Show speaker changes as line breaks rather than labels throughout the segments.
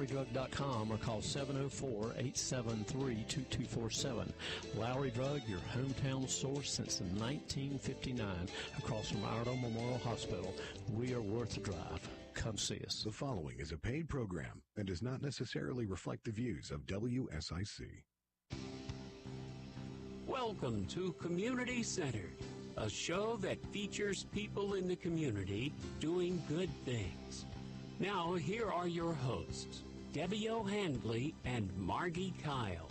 LowryDrug.com or call 704-873-2247. Lowry Drug, your hometown source since 1959. Across from Iredell Memorial Hospital, we are worth the drive. Come see us.
The following is a paid program and does not necessarily reflect the views of WSIC.
Welcome to Community Centered, a show that features people in the community doing good things. Now, here are your hosts, Debbie O'Handley and Margi Kyle.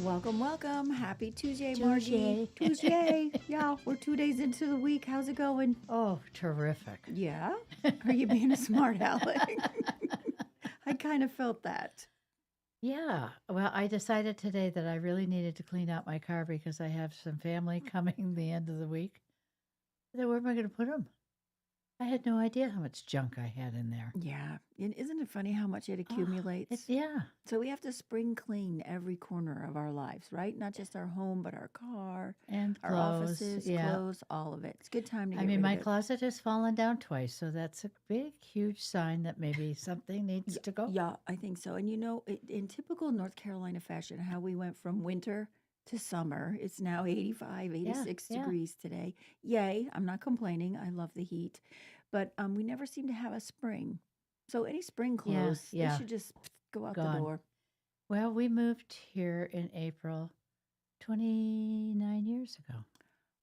Welcome, welcome. Happy Tuesday, Margie. Tuesday. Yeah, we're 2 days into the week. How's it going?
Oh, terrific.
Yeah? Are you being a smart aleck? I kind of felt that.
Yeah. Well, I decided today that I really needed to clean out my car because I have some family coming the end of the week. Then where am I going to put them? I had no idea how much junk I had in there.
Yeah. And isn't it funny how much it accumulates?
Yeah.
So we have to spring clean every corner of our lives, right? Not just our home, but our car,
And
our
clothes,
offices,
yeah.
clothes, all of it. It's a good time to get
I mean,
rid
my
of it.
closet has fallen down twice, so that's a big, huge sign that maybe something needs to go.
Yeah, I think so. And you know, in typical North Carolina fashion, how we went from winter to summer, it's now 85, 86
yeah.
degrees today. Yay, I'm not complaining. I love the heat. But we never seem to have a spring. So any spring clothes, they
yeah.
should just go out
Gone.
the door.
Well, we moved here in April 29 years ago.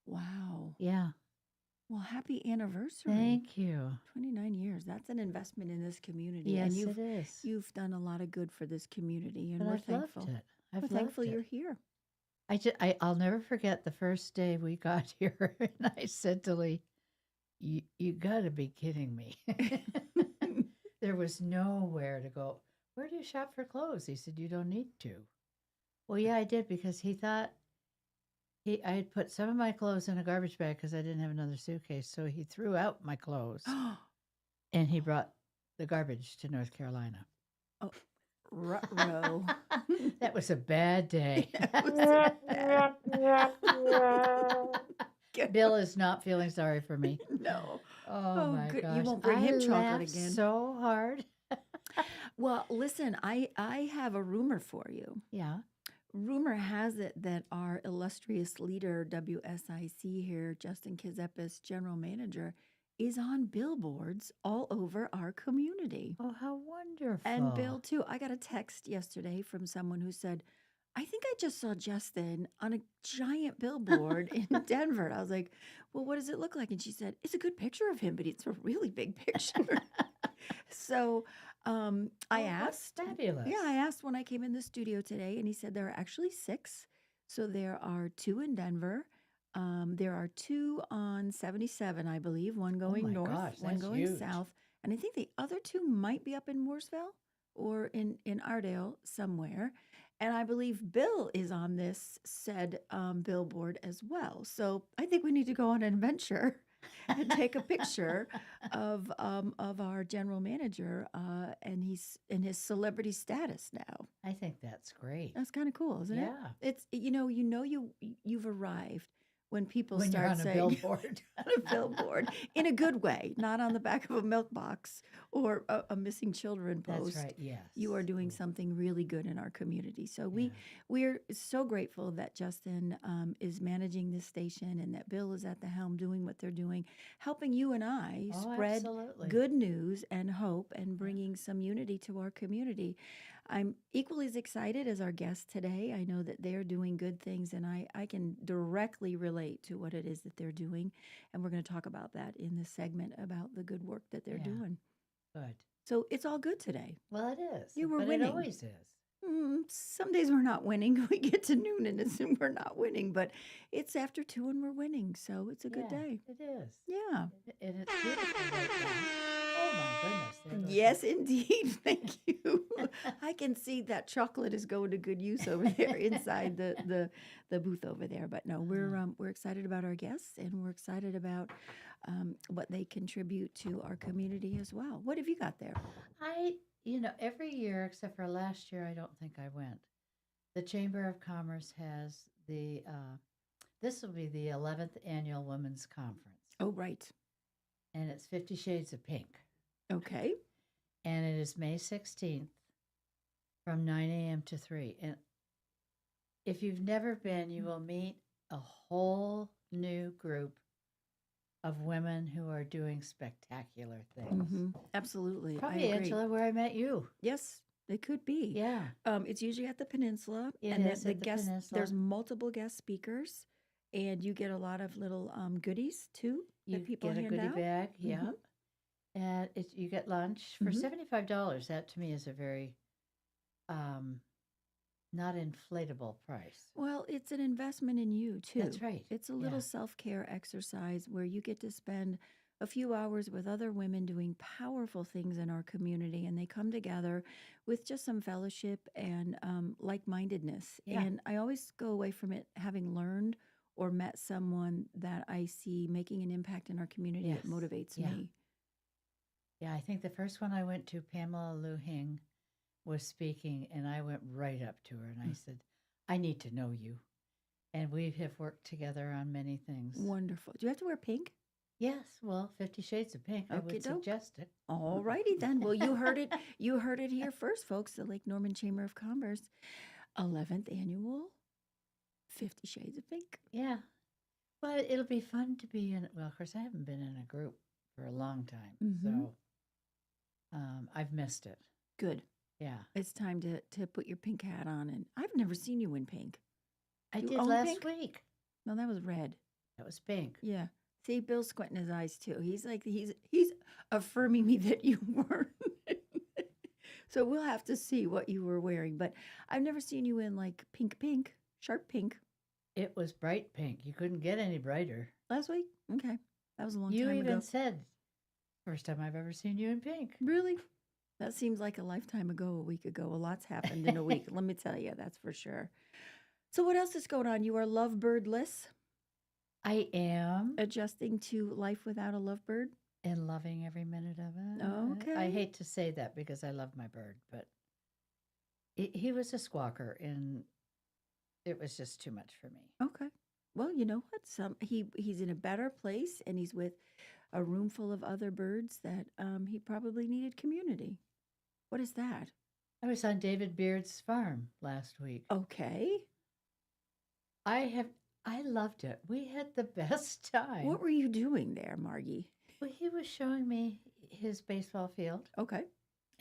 Wow.
Yeah.
Well, happy anniversary.
Thank you.
29 years. That's an investment in this community.
Yes,
and
it is.
You've done a lot of good for this community, and
But
we're
I've
thankful.
loved it.
We're
I've
thankful
loved
you're
it.
here.
I'll never forget the first day we got here, and I said to Lee, "You got to be kidding me." There was nowhere to go. Where do you shop for clothes? He said, "You don't need to." Well, yeah, I did because he thought I had put some of my clothes in a garbage bag because I didn't have another suitcase. So he threw out my clothes, and he brought the garbage to North Carolina.
Oh, ruh-roh.
That was a bad day. Bill is not feeling sorry for me.
No.
Oh my
good.
gosh.
You won't bring him chocolate
laughed
again.
so hard.
Well, listen, I have a rumor for you.
Yeah.
Rumor has it that our illustrious leader, WSIC here, Justin Kizepis, general manager, is on billboards all over our community.
Oh, how wonderful.
And Bill, too. I got a text yesterday from someone who said, I think I just saw Justin on a giant billboard in Denver. I was like, well, what does it look like? And she said, it's a good picture of him, but it's a really big picture. So I asked.
That's fabulous.
Yeah, I asked when I came in the studio today, and he said there are actually 6. So there are 2 in Denver. There are 2 on 77, I believe, one going north, one
that's
going
huge.
south. And I think the other 2 might be up in Mooresville or in Iredell somewhere. And I believe Bill is on this said billboard as well. So I think we need to go on an adventure and take a picture of our general manager, and he's in his celebrity status now.
I think that's great.
That's kind of cool, isn't it?
Yeah.
It's you've arrived when people
When
start
you're on a
saying
billboard.
on a billboard in a good way, not on the back of a milk box or a missing children post.
That's right, yes.
You are doing something really good in our community. So we're so grateful that Justin is managing this station and that Bill is at the helm doing what they're doing, helping you and I spread
absolutely.
good news and hope and bringing some unity to our community. I'm equally as excited as our guest today. I know that they're doing good things, and I can directly relate to what it is that they're doing. And we're going to talk about that in this segment about the good work that they're doing.
Good.
So it's all good today.
Well, it is.
You were
but
winning.
It always is.
Some days we're not winning. We get to noon and we're not winning, but it's after 2 and we're winning. So it's a good day.
It is.
Yeah.
And it's beautiful right now. Oh, my goodness. There goes
Yes, indeed. Thank you. I can see that chocolate is going to good use over there inside the booth over there. But no, we're excited about our guests, and we're excited about what they contribute to our community as well. What have you got there?
Every year except for last year, I don't think I went. The Chamber of Commerce has this will be the 11th annual Women's Conference.
Oh, right.
And it's 50 Shades of Pink.
Okay.
And it is May 16th from 9 a.m. to 3. And if you've never been, you will meet a whole new group of women who are doing spectacular things.
Absolutely. I
Probably,
agree.
Angela, where I met you.
Yes, it could be.
Yeah.
It's usually at the Peninsula.
It
and
is
the
at the
guest,
Peninsula.
There's multiple guest speakers, and you get a lot of little goodies too
You
that people
get a
hand
goodie
out.
bag, yeah.
Mhm.
And you get lunch for $75. That to me is a very not inflatable price.
Well, it's an investment in you too.
That's right.
It's a little
Yeah.
self-care exercise where you get to spend a few hours with other women doing powerful things in our community, and they come together with just some fellowship and like-mindedness.
Yeah.
And I always go away from it having learned or met someone that I see making an impact in our community.
Yes.
It motivates
Yeah.
me.
Yeah, I think the first one I went to, Pamela Luhing was speaking, and I went right up to her and I said, I need to know you. And we have worked together on many things.
Wonderful. Do you have to wear pink?
Yes, well, 50 Shades of Pink, I would
Okey-doke.
suggest it.
All righty then. Well, you heard it. You heard it here first, folks. The Lake Norman Chamber of Commerce, 11th annual 50 Shades of Pink.
Yeah. But it'll be fun to be in, well, of course, I haven't been in a group for a long time. So I've missed it.
Good.
Yeah.
It's time to put your pink hat on. And I've never seen you in pink.
I
You
did
own
last
pink?
week.
No, that was red.
That was pink.
Yeah. See, Bill's squinting his eyes too. He's like, he's affirming me that you weren't. So we'll have to see what you were wearing. But I've never seen you in like pink, sharp pink.
It was bright pink. You couldn't get any brighter.
Last week? Okay. That was a long
You
time
even
ago.
said, first time I've ever seen you in pink.
Really? That seems like a lifetime ago, a week ago. A lot's happened in a week. Let me tell you, that's for sure. So what else is going on? You are lovebirdless,
I am.
adjusting to life without a lovebird?
And loving every minute of it.
Okay.
I hate to say that because I love my bird, but he was a squawker and it was just too much for me.
Okay. Well, you know what? He's in a better place, and he's with a room full of other birds that he probably needed community. What is that?
I was on David Beard's farm last week.
Okay.
I loved it. We had the best time.
What were you doing there, Margie?
Well, he was showing me his baseball field
Okay.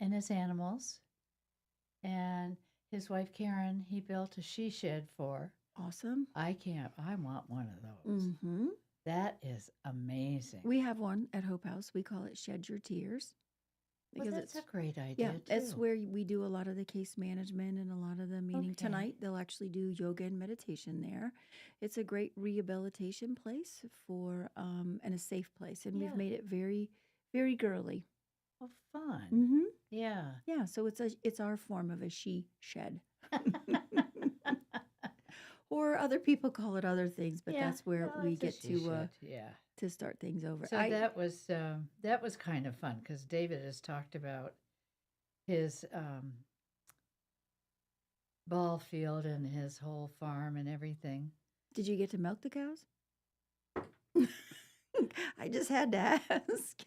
and his animals. And his wife, Karen, he built a she shed for.
Awesome.
I want one of those.
Mm-hmm.
That is amazing.
We have one at Hope House. We call it Shed Your Tears.
Well, that's a great idea,
Yeah,
too.
that's where we do a lot of the case management and a lot of the meaning.
Okay.
Tonight, they'll actually do yoga and meditation there. It's a great rehabilitation place for and a safe place, and
Yeah.
we've made it very, very girly.
Oh, fun.
Mm-hmm.
Yeah.
Yeah, so it's our form of a she shed, or other people call it other things, but
Yeah,
that's where
well,
we
it's a
get
she shed, yeah.
to start things over.
So that was kind of fun because David has talked about his ball field and his whole farm and everything.
Did you get to milk the cows? I just had to ask.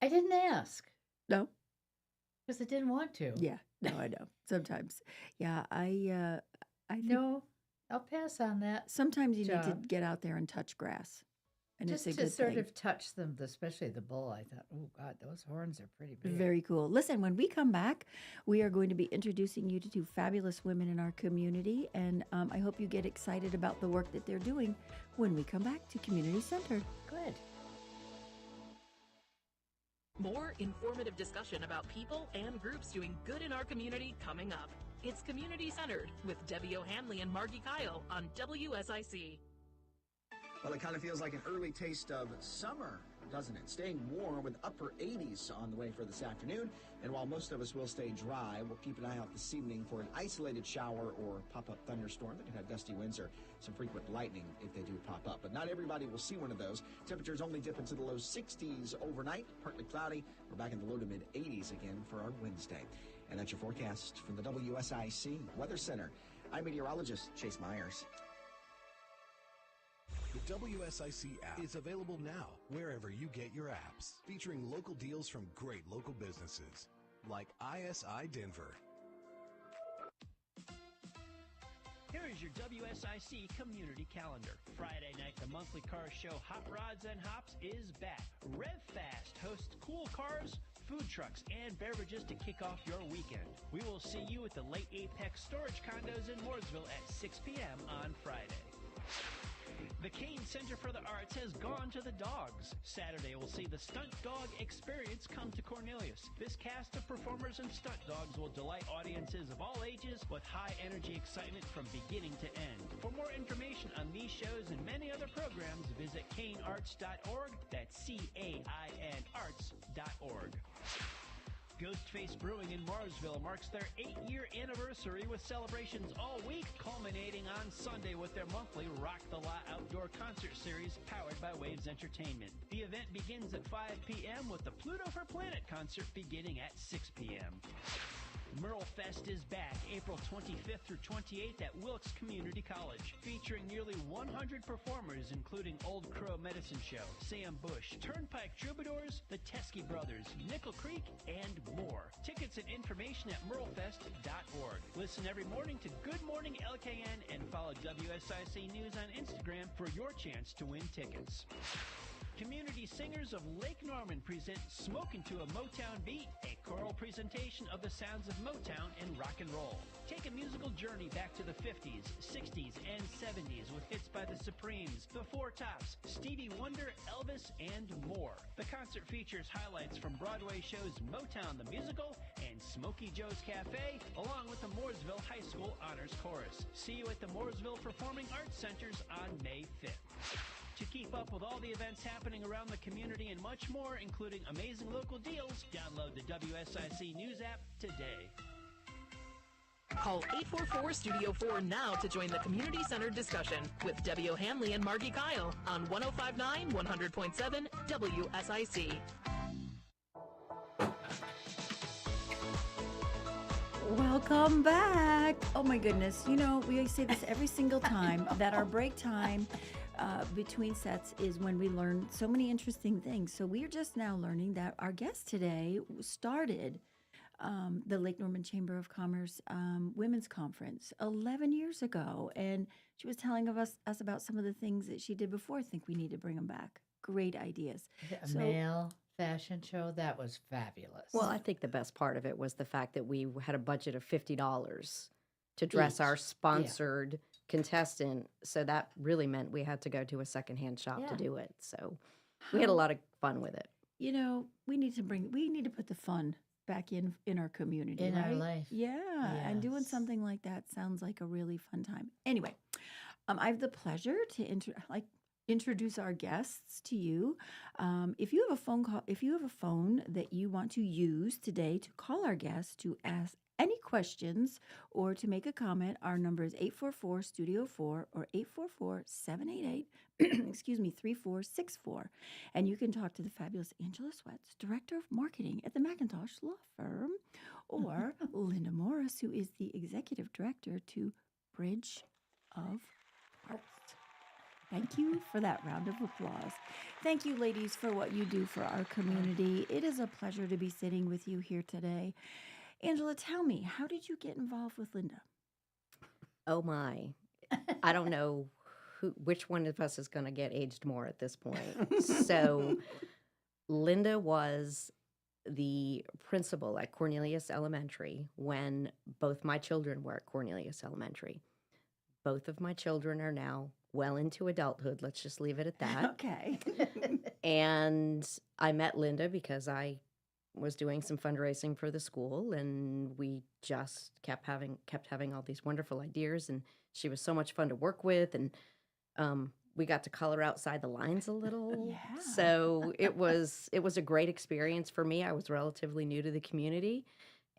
I didn't ask
No.
because I didn't want to.
Yeah. No, I know. Sometimes. Yeah, I think
No, I'll pass on that.
sometimes you need to
job.
get out there and touch grass. And
Just
it's a
to
good
sort
thing.
of touch them, especially the bull. I thought, oh God, those horns are pretty big.
Very cool. Listen, when we come back, we are going to be introducing you to two fabulous women in our community. And I hope you get excited about the work that they're doing when we come back to Community Center.
Good.
More informative discussion about people and groups doing good in our community coming up. It's Community Centered with Debbie O'Hanley and Margi Kyle on WSIC.
Well, it kind of feels like an early taste of summer, doesn't it? Staying warm with upper 80s on the way for this afternoon. And while most of us will stay dry, we'll keep an eye out this evening for an isolated shower or pop-up thunderstorm that could have gusty winds or some frequent lightning if they do pop up. But not everybody will see one of those. Temperatures only dip into the low 60s overnight, partly cloudy. We're back in the low to mid 80s again for our Wednesday. And that's your forecast from the WSIC Weather Center. I'm meteorologist Chase Myers.
The WSIC app is available now wherever you get your apps, featuring local deals from great local businesses like ISI Denver.
Here is your WSIC community calendar. Friday night, the monthly car show Hot Rods and Hops is back. RevFast hosts cool cars, food trucks, and beverages to kick off your weekend. We will see you at the Lake Apex Storage Condos in Mooresville at 6 p.m. on Friday. The Kane Center for the Arts has gone to the dogs. Saturday will see the Stunt Dog Experience come to Cornelius. This cast of performers and stunt dogs will delight audiences of all ages with high energy excitement from beginning to end. For more information on these shows and many other programs, visit canearts.org. That's CAIN arts.org. Ghostface Brewing in Mooresville marks their 8-year anniversary with celebrations all week, culminating on Sunday with their monthly Rock the Lot outdoor concert series powered by Waves Entertainment. The event begins at 5 p.m. with the Pluto for Planet concert beginning at 6 p.m. Merle Fest is back April 25th through 28th at Wilkes Community College, featuring nearly 100 performers including Old Crow Medicine Show, Sam Bush, Turnpike Troubadours, the Teskey Brothers, Nickel Creek, and more. Tickets and information at merlefest.org. Listen every morning to Good Morning LKN and follow WSIC News on Instagram for your chance to win tickets. Community Singers of Lake Norman present Smokin' to a Motown Beat, a choral presentation of the sounds of Motown and rock and roll. Take a musical journey back to the 50s, 60s, and 70s with hits by the Supremes, the Four Tops, Stevie Wonder, Elvis, and more. The concert features highlights from Broadway shows Motown the Musical and Smokey Joe's Cafe, along with the Mooresville High School Honors Chorus. See you at the Mooresville Performing Arts Centers on May 5th. To keep up with all the events happening around the community and much more, including amazing local deals, download the WSIC News app today.
Call 844-STUDIO-4 now to join the community-centered discussion with Debbie O'Hanley and Margi Kyle on 105.9, 100.7 WSIC.
Welcome back. Oh my goodness. You know, we say this every single time that our break time between sets is when we learn so many interesting things. So we are just now learning that our guest today started the Lake Norman Chamber of Commerce Women's Conference 11 years ago. And she was telling us about some of the things that she did before. I think we need to bring them back. Great ideas.
A male fashion show, that was fabulous.
Well, I think the best part of it was the fact that we had a budget of $50 to dress
Each.
our sponsored contestant. So that really meant we had to go to a secondhand shop to do it. So we had a lot of fun with it.
You know, we need to put the fun back in our community,
In our
right?
life.
Yeah, and doing
Yes.
something like that sounds like a really fun time. Anyway, I have the pleasure to introduce our guests to you. If you have a phone that you want to use today to call our guests to ask any questions or to make a comment, our number is 844-STUDIO-4 or 844-788 3464. And you can talk to the fabulous Angela Swett, Director of Marketing at the McIntosh Law Firm, or Linda Morris, who is the Executive Director to Bridge of Arts. Thank you for that round of applause. Thank you, ladies, for what you do for our community. It is a pleasure to be sitting with you here today. Angela, tell me, how did you get involved with Linda?
Oh my. I don't know which one of us is going to get aged more at this point. So Linda was the principal at Cornelius Elementary when both my children were at Cornelius Elementary. Both of my children are now well into adulthood. Let's just leave it at that.
Okay.
And I met Linda because I was doing some fundraising for the school, and we just kept having all these wonderful ideas, and she was so much fun to work with, and we got to color outside the lines a little.
Yeah.
So it was a great experience for me. I was relatively new to the community,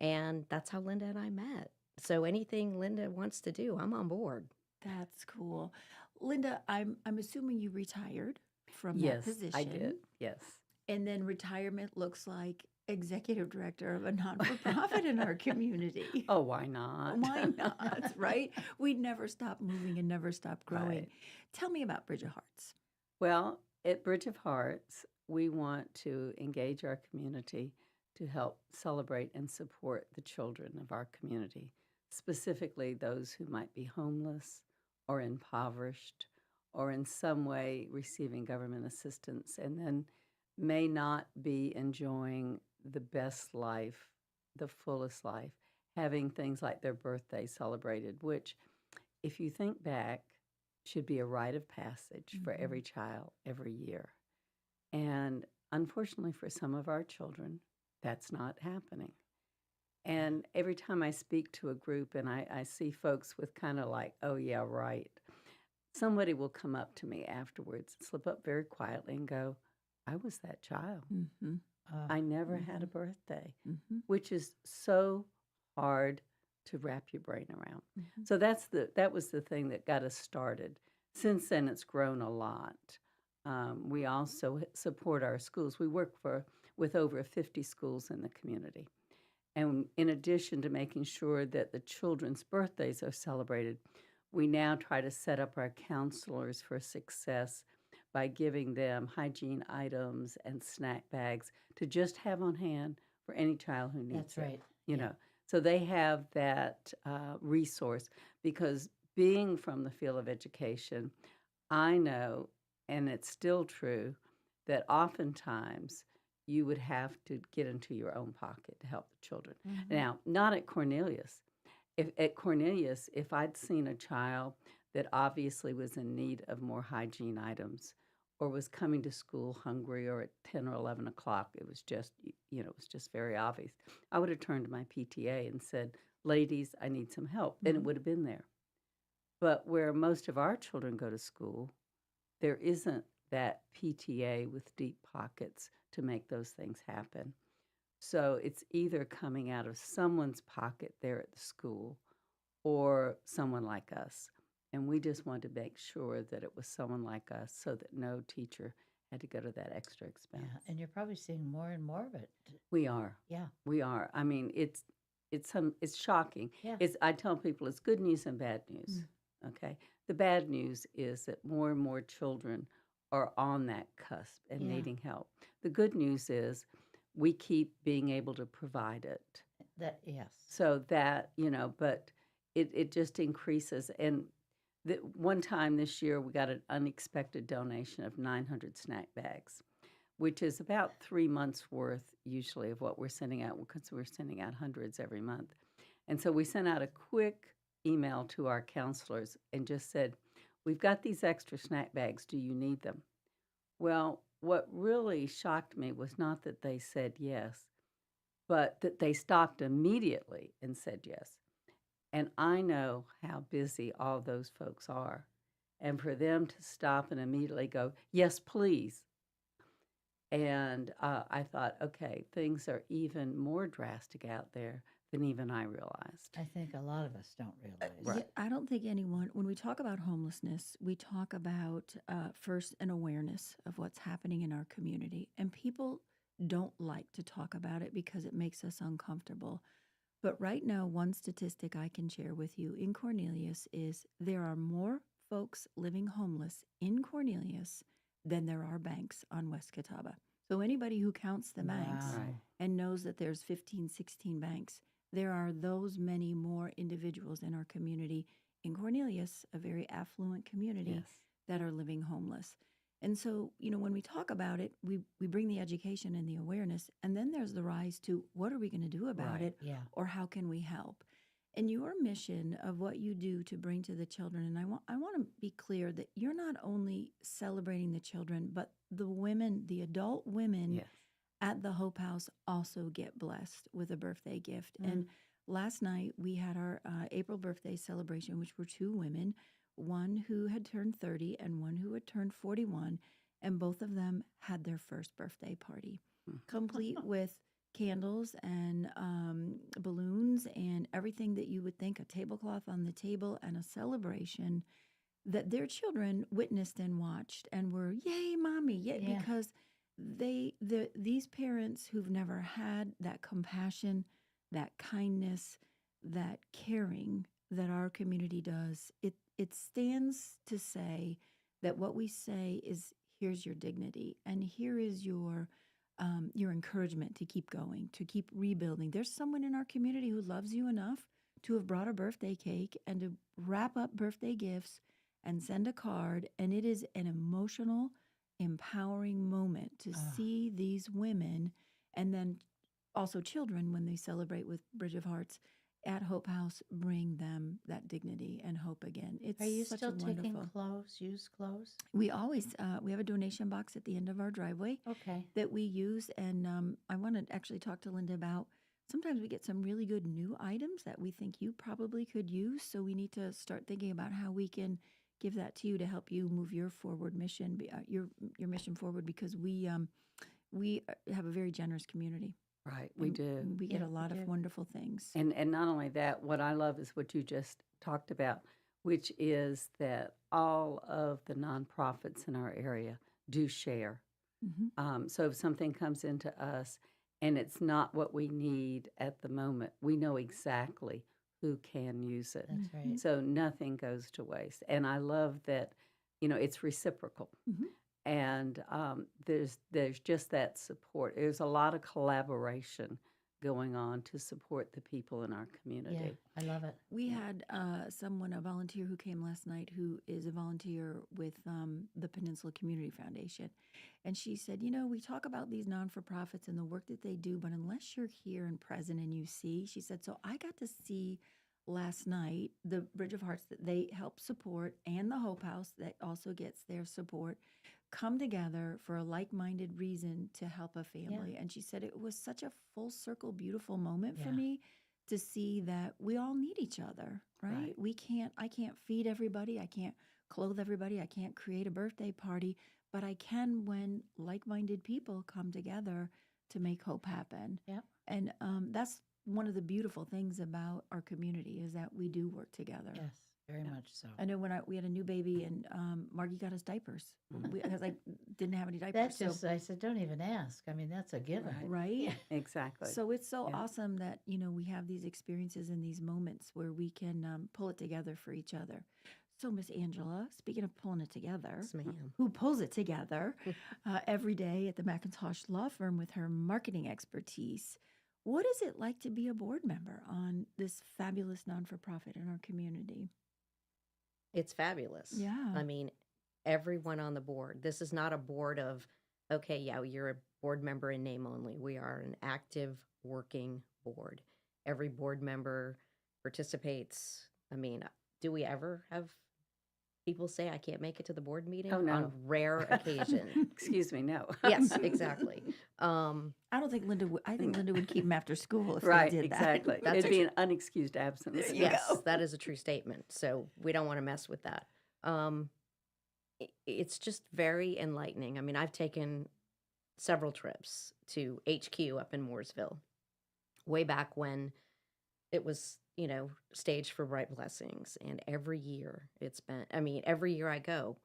and that's how Linda and I met. So anything Linda wants to do, I'm on board.
That's cool. Linda, I'm assuming you retired from that
Yes,
position.
I did. Yes.
And then retirement looks like executive director of a non-for-profit in our community.
Oh, why not?
Why not, right? We never stop moving and never stop growing.
Right.
Tell me about Bridge of Hearts.
Well, at Bridge of Hearts, we want to engage our community to help celebrate and support the children of our community, specifically those who might be homeless or impoverished or in some way receiving government assistance and then may not be enjoying the best life, the fullest life, having things like their birthday celebrated, which, if you think back, should be a rite of passage for every child every year. And unfortunately for some of our children, that's not happening. And every time I speak to a group and I see folks with kind of like, oh, yeah, right, somebody will come up to me afterwards, slip up very quietly and go, I was that child.
Mm-hmm.
I never had a birthday,
Mm-hmm.
which is so hard to wrap your brain around.
Mm-hmm.
So that was the thing that got us started. Since then, it's grown a lot. We also support our schools. We work with over 50 schools in the community. And in addition to making sure that the children's birthdays are celebrated, we now try to set up our counselors for success by giving them hygiene items and snack bags to just have on hand for any child who needs
That's right.
You know, so they have that resource because being from the field of education, I know, and it's still true, that oftentimes you would have to get into your own pocket to help the children.
Mm-hmm.
Now, not at Cornelius. At Cornelius, if I'd seen a child that obviously was in need of more hygiene items or was coming to school hungry or at 10 or 11 o'clock, it was just, it was just very obvious. I would have turned to my PTA and said, ladies, I need some help. And it would have been there. But where most of our children go to school, there isn't that PTA with deep pockets to make those things happen. So it's either coming out of someone's pocket there at the school or someone like us. And we just wanted to make sure that it was someone like us so that no teacher had to go to that extra expense.
Yeah, and you're probably seeing more and more of it.
We are.
Yeah.
We are. I mean, it's shocking.
Yeah.
I tell people it's good news and bad news. Okay. The bad news is that more and more children are on that cusp and needing help. The good news is we keep being able to provide it.
Yes.
So that, but it just increases. And one time this year, we got an unexpected donation of 900 snack bags, which is about 3 months worth usually of what we're sending out because we're sending out hundreds every month. And so we sent out a quick email to our counselors and just said, we've got these extra snack bags. Do you need them? Well, what really shocked me was not that they said yes, but that they stopped immediately and said yes. And I know how busy all those folks are. And for them to stop and immediately go, yes, please. And I thought, okay, things are even more drastic out there than even I realized.
I think a lot of us don't realize.
Right.
Yeah, I don't think anyone, when we talk about homelessness, we talk about first an awareness of what's happening in our community. And people don't like to talk about it because it makes us uncomfortable. But right now, one statistic I can share with you in Cornelius is there are more folks living homeless in Cornelius than there are banks on West Catawba. So anybody who counts the banks
Wow.
Right.
and knows that there's 15, 16 banks, there are those many more individuals in our community in Cornelius, a very affluent community,
Yes.
that are living homeless. And so, when we talk about it, we bring the education and the awareness, and then there's the rise to what are we going to do about
Right.
it,
Yeah.
or how can we help? And your mission of what you do to bring to the children, and I want to be clear that you're not only celebrating the children, but the women, the adult women
Yes.
at the Hope House also get blessed with a birthday gift. And last night we had our April birthday celebration, which were two women, one who had turned 30 and one who had turned 41, and both of them had their first birthday party, complete with candles and balloons and everything that you would think, a tablecloth on the table and a celebration that their children witnessed and watched and were, yay, mommy, yay,
Yeah.
because these parents who've never had that compassion, that kindness, that caring that our community does, it stands to say that what we say is, here's your dignity, and here is your encouragement to keep going, to keep rebuilding. There's someone in our community who loves you enough to have brought a birthday cake and to wrap up birthday gifts and send a card, and it is an emotional, empowering moment to see these women, and then also children, when they celebrate with Bridge of Hearts at Hope House, bring them that dignity and hope again. It's
Are you
such
still
a
taking
wonderful.
clothes, used clothes?
We always we have a donation box at the end of our driveway
Okay.
that we use, and I want to actually talk to Linda about. Sometimes we get some really good new items that we think you probably could use, so we need to start thinking about how we can give that to you to help you move your forward mission, your mission forward, because we have a very generous community.
Right, we
And
do.
We get
Yeah,
a lot
we
of
do.
wonderful things.
And not only that, what I love is what you just talked about, which is that all of the nonprofits in our area do share. So if something comes into us and it's not what we need at the moment, we know exactly who can use it.
That's right.
So nothing goes to waste. And I love that, it's reciprocal. And there's just that support. There's a lot of collaboration going on to support the people in our community.
Yeah, I love it.
We had a volunteer who came last night who is a volunteer with the Peninsula Community Foundation. And she said, we talk about these non-for-profits and the work that they do, but unless you're here and present and you see, she said, so I got to see last night the Bridge of Hearts that they help support, and the Hope House that also gets their support, come together for a like-minded reason to help a family. And she said it was such a full circle, beautiful moment for me to see that we all need each other, right? I can't feed everybody. I can't clothe everybody. I can't create a birthday party, but I can when like-minded people come together to make hope happen.
Yep.
And that's one of the beautiful things about our community, is that we do work together.
Yes, very much so.
I know when we had a new baby, and Margie got us diapers because I didn't have any diapers.
That's just, I said, don't even ask. I mean, that's a given.
Right?
Exactly.
So it's so awesome that, we have these experiences and these moments where we can pull it together for each other. So, Miss Angela, speaking of pulling it together,
Yes, ma'am.
who pulls it together every day at the McIntosh Law Firm with her marketing expertise, what is it like to be a board member on this fabulous non-for-profit in our community?
It's fabulous.
Yeah.
I mean, everyone on the board. This is not a board of, okay, yeah, you're a board member in name only. We are an active working board. Every board member participates. I mean, do we ever have people say, I can't make it to the board meeting?
Oh, no.
On rare occasion.
Excuse me, no.
Yes, exactly.
I don't think Linda would. I think Linda would keep them after school if
Right,
they did that.
exactly.
That's
It'd be an unexcused absence.
Yes, that is a true statement. So we don't want to mess with that. It's just very enlightening. I mean, I've taken several trips to HQ up in Mooresville, way back when it was, staged for Bright Blessings. And every year every year I go,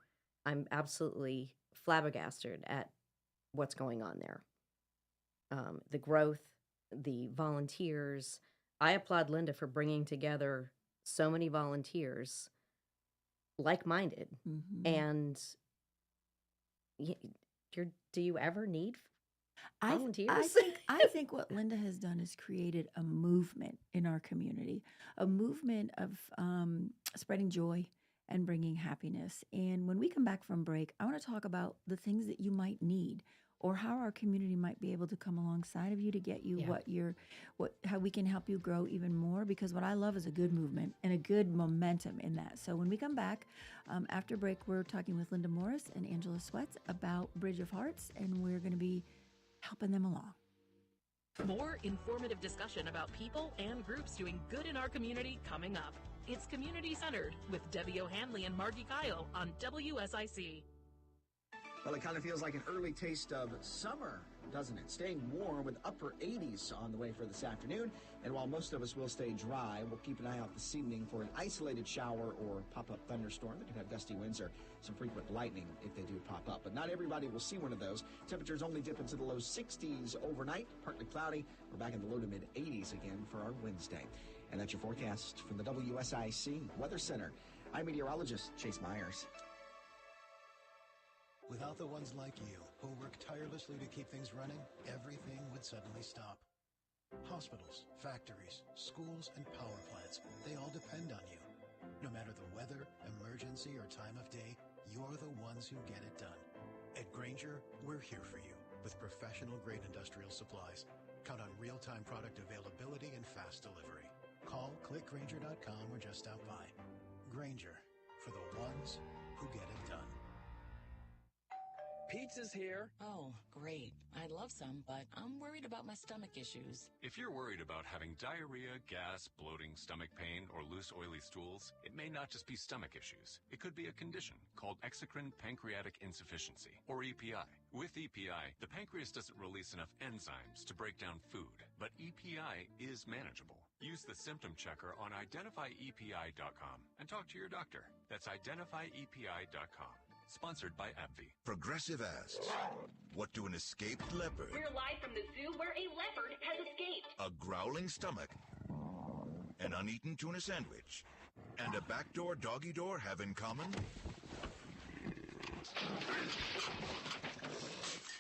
I'm absolutely flabbergasted at what's going on there. The growth, the volunteers. I applaud Linda for bringing together so many volunteers, like-minded. And do you ever need volunteers?
I think what Linda has done is created a movement in our community, a movement of spreading joy and bringing happiness. And when we come back from break, I want to talk about the things that you might need, or how our community might be able to come alongside of you to get you how we can help you grow even more. Because what I love is a good movement and a good momentum in that. So when we come back after break, we're talking with Linda Morris and Angela Swett about Bridge of Hearts, and we're going to be helping them along.
More informative discussion about people and groups doing good in our community coming up. It's Community Centered with Debbie O'Hanley and Margi Kyle on WSIC.
Well, it kind of feels like an early taste of summer, doesn't it? Staying warm with upper 80s on the way for this afternoon. And while most of us will stay dry, we'll keep an eye out this evening for an isolated shower or pop-up thunderstorm that could have gusty winds or some frequent lightning if they do pop up. But not everybody will see one of those. Temperatures only dip into the low 60s overnight, partly cloudy. We're back in the low to mid 80s again for our Wednesday. And that's your forecast from the WSIC Weather Center. I'm meteorologist Chase Myers.
Without the ones like you, who work tirelessly to keep things running, everything would suddenly stop. Hospitals, factories, schools, and power plants, they all depend on you. No matter the weather, emergency, or time of day, you're the ones who get it done. At Grainger, we're here for you with professional-grade industrial supplies. Count on real-time product availability and fast delivery. Call, click Grainger.com, or just stop by. Grainger, for the ones who get it done.
Pizza's here.
Oh, great. I'd love some, but I'm worried about my stomach issues.
If you're worried about having diarrhea, gas, bloating, stomach pain, or loose, oily stools, it may not just be stomach issues. It could be a condition called exocrine pancreatic insufficiency, or EPI. With EPI, the pancreas doesn't release enough enzymes to break down food, but EPI is manageable. Use the symptom checker on identifyepi.com and talk to your doctor. That's identifyepi.com. Sponsored by AbbVie.
Progressive asks, what do an escaped leopard,
We're live from the zoo where a leopard has escaped,
a growling stomach, an uneaten tuna sandwich, and a backdoor doggy door have in common?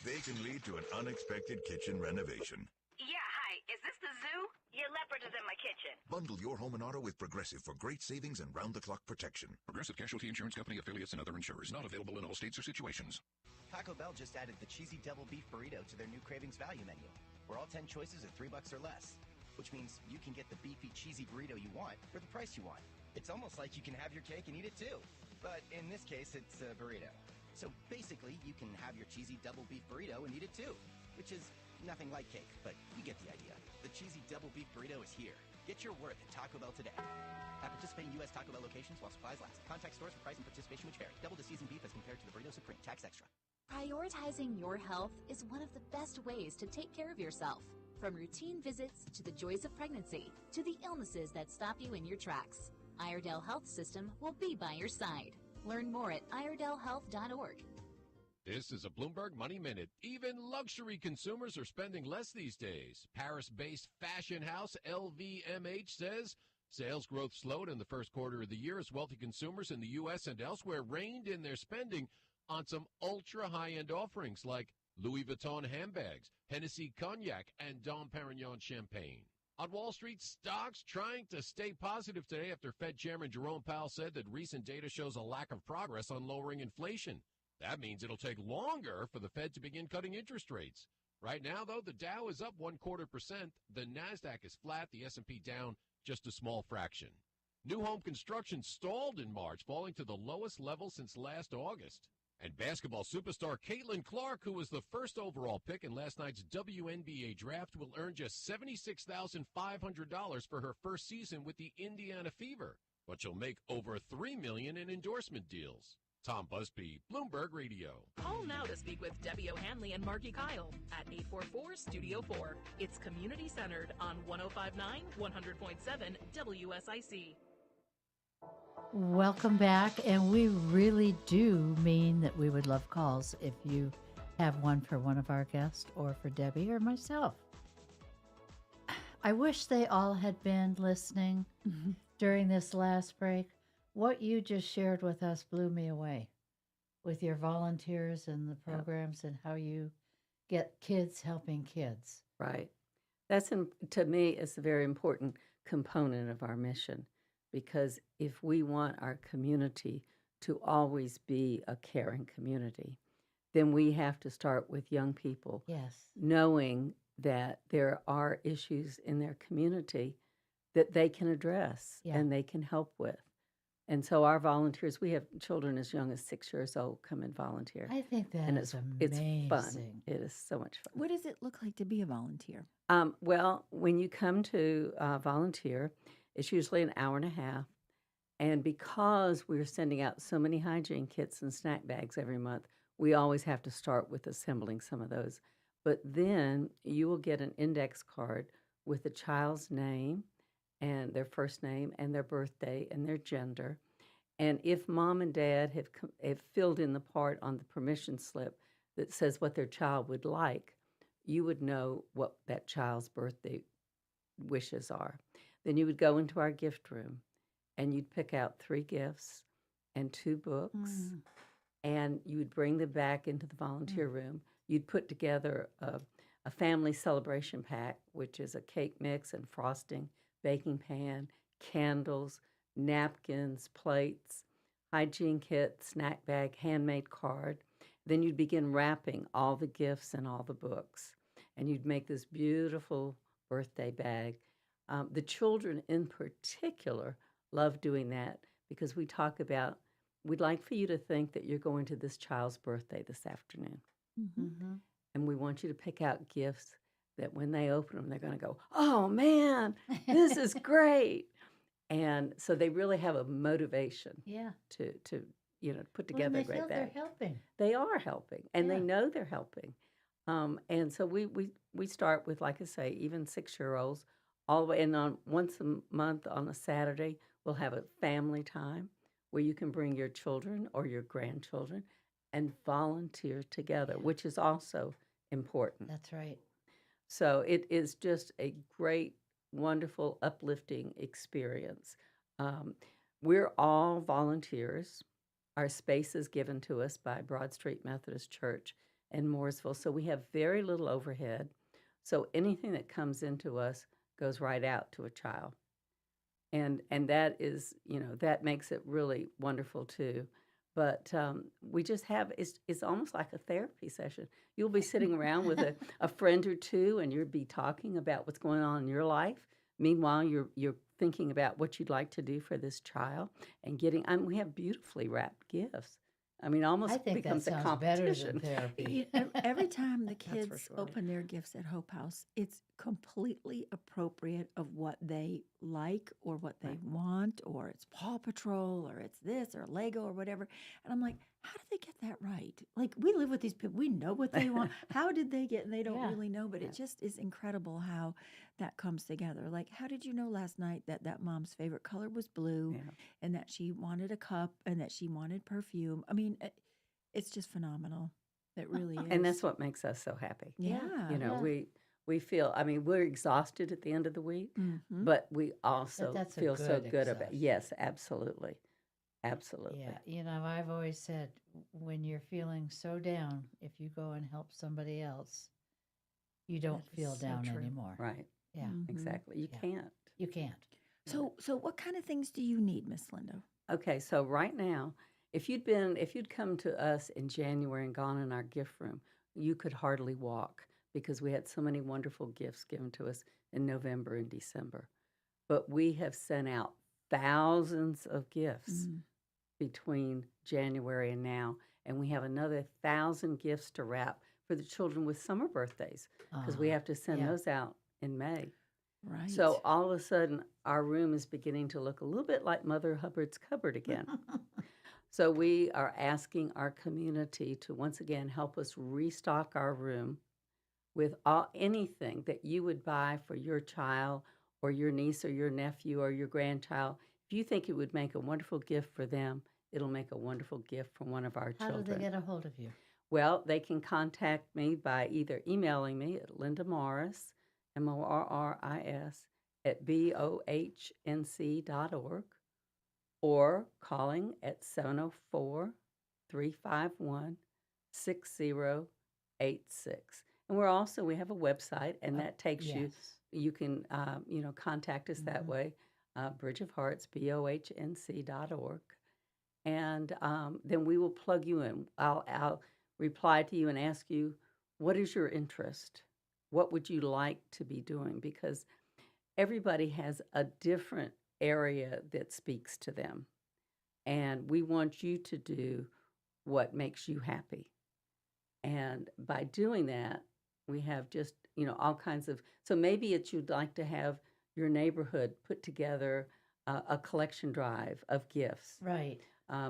They can lead to an unexpected kitchen renovation.
Yeah, hi. Is this the zoo? Your leopard is in my kitchen.
Bundle your home and auto with Progressive for great savings and round-the-clock protection.
Progressive Casualty Insurance Company, affiliates, and other insurers. Not available in all states or situations.
Taco Bell just added the Cheesy Double Beef Burrito to their new Cravings Value menu, where all 10 choices are $3 or less, which means you can get the beefy, cheesy burrito you want for the price you want. It's almost like you can have your cake and eat it too. But in this case, it's a burrito. So basically, you can have your Cheesy Double Beef Burrito and eat it too, which is nothing like cake, but you get the idea. The Cheesy Double Beef Burrito is here. Get your worth at Taco Bell today. At participating U.S. Taco Bell locations while supplies last. Contact stores for price and participation which vary. Double the seasoned beef as compared to the Burrito Supreme. Tax extra.
Prioritizing your health is one of the best ways to take care of yourself. From routine visits to the joys of pregnancy to the illnesses that stop you in your tracks, Iredell Health System will be by your side. Learn more at iredellhealth.org.
This is a Bloomberg Money Minute. Even luxury consumers are spending less these days. Paris-based fashion house LVMH says sales growth slowed in the first quarter of the year as wealthy consumers in the U.S. and elsewhere reined in their spending on some ultra-high-end offerings like Louis Vuitton handbags, Hennessy cognac, and Dom Perignon champagne. On Wall Street, stocks trying to stay positive today after Fed Chairman Jerome Powell said that recent data shows a lack of progress on lowering inflation. That means it'll take longer for the Fed to begin cutting interest rates. Right now, though, the Dow is up 0.25%. The NASDAQ is flat. The S&P down just a small fraction. New home construction stalled in March, falling to the lowest level since last August. And basketball superstar Caitlin Clark, who was the first overall pick in last night's WNBA draft, will earn just $76,500 for her first season with the Indiana Fever. But she'll make over $3 million in endorsement deals. Tom Busby, Bloomberg Radio.
Call now to speak with Debbie O'Hanley and Margi Kyle at 844-STUDIO-4. It's community-centered on 105.9, 100.7 WSIC.
Welcome back, and we really do mean that we would love calls if you have one for one of our guests or for Debbie or myself. I wish they all had been listening during this last break. What you just shared with us blew me away with your volunteers and the programs and how you get kids helping kids.
Right. That's, to me, is a very important component of our mission, because if we want our community to always be a caring community, then we have to start with young people.
Yes.
Knowing that there are issues in their community that they can address and they can help with. And so our volunteers, we have children as young as 6 years old come and volunteer.
I think that
and
is
it's
amazing.
fun. It is so much fun.
What does it look like to be a volunteer?
Well, when you come to volunteer, it's usually an hour and a half. And because we're sending out so many hygiene kits and snack bags every month, we always have to start with assembling some of those. But then you will get an index card with the child's name and their first name and their birthday and their gender. And if mom and dad have filled in the part on the permission slip that says what their child would like, you would know what that child's birthday wishes are. Then you would go into our gift room and you'd pick out 3 gifts and 2 books, and you would bring them back into the volunteer room. You'd put together a family celebration pack, which is a cake mix and frosting, baking pan, candles, napkins, plates, hygiene kit, snack bag, handmade card. Then you'd begin wrapping all the gifts and all the books, and you'd make this beautiful birthday bag. The children in particular love doing that because we talk about, we'd like for you to think that you're going to this child's birthday this afternoon. And we want you to pick out gifts that when they open them, they're going to go, oh man, this is great. And so they really have a motivation to put together a great bag.
They're helping.
They are helping, and they know they're helping. And so we start with, like I say, even 6-year-olds, all the way. And on once a month on a Saturday, we'll have a family time where you can bring your children or your grandchildren and volunteer together, which is also important.
That's right.
So it is just a great, wonderful, uplifting experience. We're all volunteers. Our space is given to us by Broad Street Methodist Church in Mooresville, so we have very little overhead. So anything that comes into us goes right out to a child. And that is, that makes it really wonderful too. But we just have, it's almost like a therapy session. You'll be sitting around with a friend or two, and you'll be talking about what's going on in your life. Meanwhile, you're thinking about what you'd like to do for this child and we have beautifully wrapped gifts. I mean, almost becomes a competition.
Better than therapy.
Every time the kids open their gifts at Hope House, it's completely appropriate of what they like or what they want, or it's Paw Patrol or it's this or Lego or whatever. And I'm like, how did they get that right? Like, we live with these people. We know what they want. How did they get, and they don't really know, but it just is incredible how that comes together. Like, how did you know last night that mom's favorite color was blue and that she wanted a cup and that she wanted perfume? I mean, it's just phenomenal. It really is.
And that's what makes us so happy.
Yeah.
We feel, I mean, we're exhausted at the end of the week, but we also feel so good about it. Yes, absolutely. Absolutely.
Yeah. I've always said, when you're feeling so down, if you go and help somebody else, you don't feel down anymore.
Right.
Yeah.
Exactly. You can't.
You can't.
So what kind of things do you need, Miss Linda?
Okay, so right now, if you'd come to us in January and gone in our gift room, you could hardly walk because we had so many wonderful gifts given to us in November and December. But we have sent out thousands of gifts between January and now, and we have another 1,000 gifts to wrap for the children with summer birthdays because we have to send those out in May.
Right.
So all of a sudden, our room is beginning to look a little bit like Mother Hubbard's cupboard again. So we are asking our community to once again help us restock our room with anything that you would buy for your child or your niece or your nephew or your grandchild. If you think it would make a wonderful gift for them, it'll make a wonderful gift for one of our children.
How do they get a hold of you?
Well, they can contact me by either emailing me at Linda Morris, Morris, at bohnc.org, or calling at 704-351-6086. And we have a website, and that takes you can, contact us that way, Bridge of Hearts, bohnc.org. And then we will plug you in. I'll reply to you and ask you, what is your interest? What would you like to be doing? Because everybody has a different area that speaks to them. And we want you to do what makes you happy. And by doing that, we have just, all kinds of, so maybe you'd like to have your neighborhood put together a collection drive of gifts.
Right.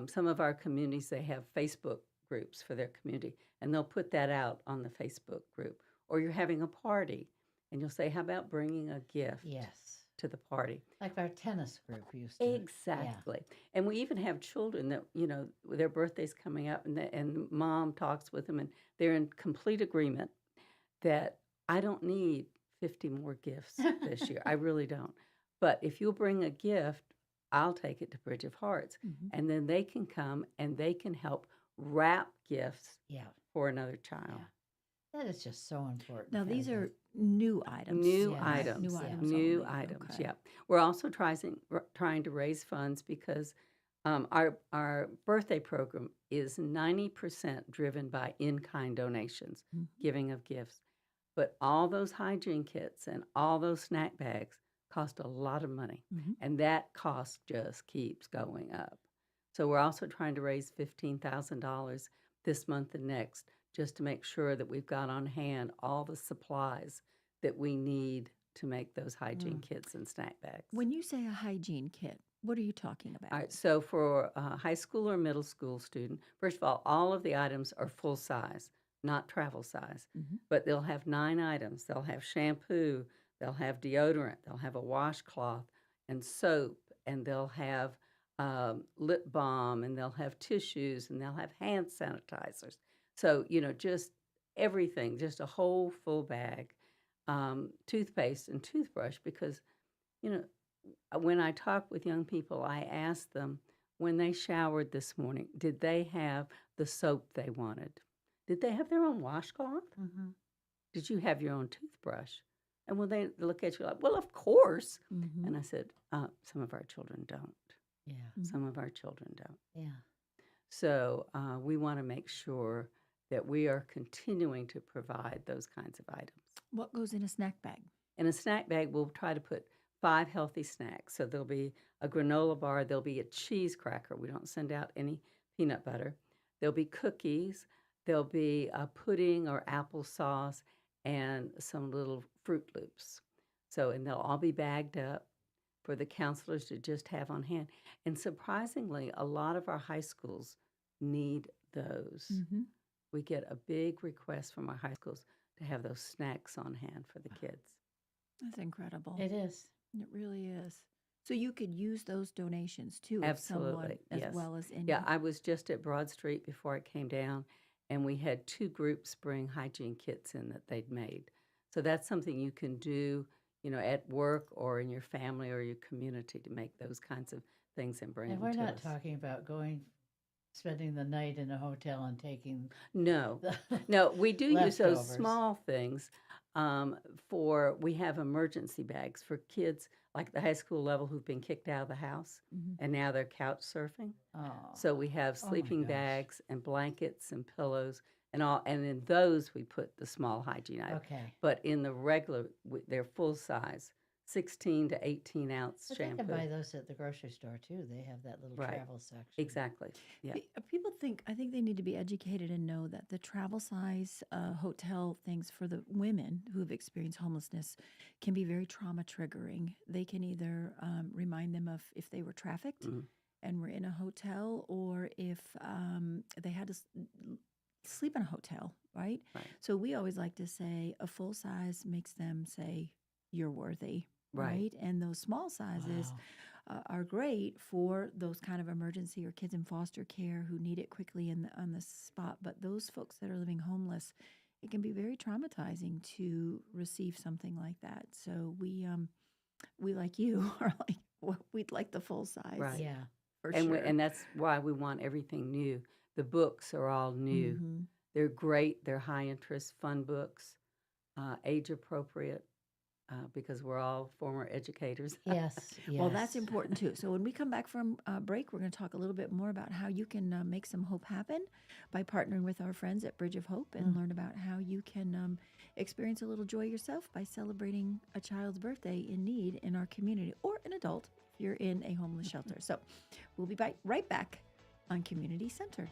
Some of our communities, they have Facebook groups for their community, and they'll put that out on the Facebook group. Or you're having a party, and you'll say, how about bringing a gift
Yes.
to the party?
Like our tennis group used to.
Exactly. And we even have children that, their birthday's coming up, and mom talks with them, and they're in complete agreement that I don't need 50 more gifts this year. I really don't. But if you'll bring a gift, I'll take it to Bridge of Hearts. And then they can come and they can help wrap gifts for another child.
Yeah. That is just so important.
Now, these are new items.
New items. New
only.
items,
Okay.
yeah. We're also trying to raise funds because our birthday program is 90% driven by in-kind donations, giving of gifts. But all those hygiene kits and all those snack bags cost a lot of money, and that cost just keeps going up. So we're also trying to raise $15,000 this month and next, just to make sure that we've got on hand all the supplies that we need to make those hygiene kits and snack bags.
When you say a hygiene kit, what are you talking about?
All right, so for a high school or middle school student, first of all of the items are full size, not travel size, but they'll have 9 items. They'll have shampoo, they'll have deodorant, they'll have a washcloth and soap, and they'll have lip balm, and they'll have tissues, and they'll have hand sanitizers. So, just everything, just a whole full bag, toothpaste and toothbrush, because, when I talk with young people, I ask them when they showered this morning, did they have the soap they wanted? Did they have their own washcloth? Did you have your own toothbrush? And when they look at you like, well, of course. And I said, some of our children don't.
Yeah.
Some of our children don't.
Yeah.
So we want to make sure that we are continuing to provide those kinds of items.
What goes in a snack bag?
In a snack bag, we'll try to put 5 healthy snacks. So there'll be a granola bar, there'll be a cheese cracker. We don't send out any peanut butter. There'll be cookies, there'll be a pudding or applesauce, and some little Fruit Loops. So, and they'll all be bagged up for the counselors to just have on hand. And surprisingly, a lot of our high schools need those. We get a big request from our high schools to have those snacks on hand for the kids.
That's incredible.
It is.
It really is. So you could use those donations too, if someone,
Absolutely,
as
yes.
well as in.
Yeah, I was just at Broad Street before I came down, and we had 2 groups bring hygiene kits in that they'd made. So that's something you can do, at work or in your family or your community, to make those kinds of things and bring
And
them
we're
to
not
us.
talking about spending the night in a hotel and taking.
No, no, we do use those
leftovers.
small things we have emergency bags for kids like the high school level who've been kicked out of the house and now they're couch surfing. So we have
Oh my
sleeping
gosh.
bags and blankets and pillows and all, and in those we put the small hygiene items.
Okay.
But in the regular, they're full size, 16 to 18 ounce
But they
shampoo.
can buy those at the grocery store too. They have that little
Right.
travel section.
Exactly. Yeah.
People I think they need to be educated and know that the travel size hotel things for the women who have experienced homelessness can be very trauma triggering. They can either remind them of if they were trafficked and were in a hotel, or if they had to sleep in a hotel, right? So we always like to say a full size makes them say, you're worthy, right? And those small sizes are great for those kind of emergency or kids in foster care who need it quickly on the spot. But those folks that are living homeless, it can be very traumatizing to receive something like that. So we like you are like, well, we'd like the full size,
Right.
Yeah.
for
and
sure.
and that's why we want everything new. The books are all new. They're great. They're high interest, fun books, age appropriate, because we're all former educators.
Yes.
Well, that's important too. So when we come back from break, we're going to talk a little bit more about how you can make some hope happen by partnering with our friends at Bridge of Hope and learn about how you can experience a little joy yourself by celebrating a child's birthday in need in our community, or an adult if you're in a homeless shelter. So we'll be right back on Community Center.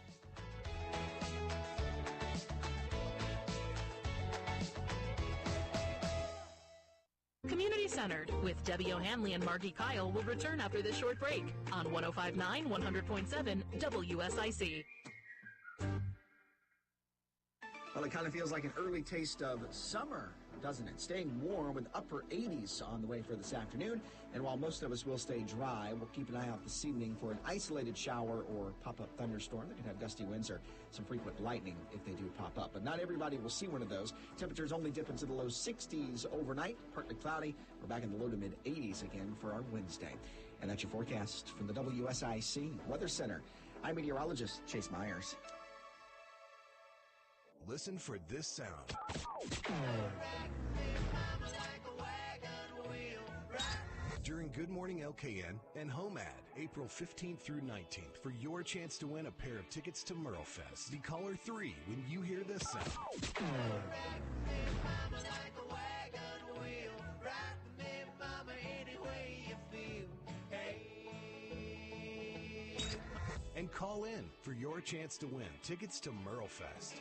Community Centered with Debbie O'Hanley and Margi Kyle will return after this short break on 105.9 100.7 WSIC.
Well, it kind of feels like an early taste of summer, doesn't it? Staying warm with upper 80s on the way for this afternoon. And while most of us will stay dry, we'll keep an eye out this evening for an isolated shower or pop-up thunderstorm that could have gusty winds or some frequent lightning if they do pop up. But not everybody will see one of those. Temperatures only dip into the low 60s overnight, partly cloudy. We're back in the low to mid 80s again for our Wednesday. And that's your forecast from the WSIC Weather Center. I'm meteorologist Chase Myers.
Listen for this sound. During Good Morning LKN and Home Ad, April 15th through 19th, for your chance to win a pair of tickets to Merlefest. Be caller 3 when you hear this sound. And call in for your chance to win tickets to Merlefest.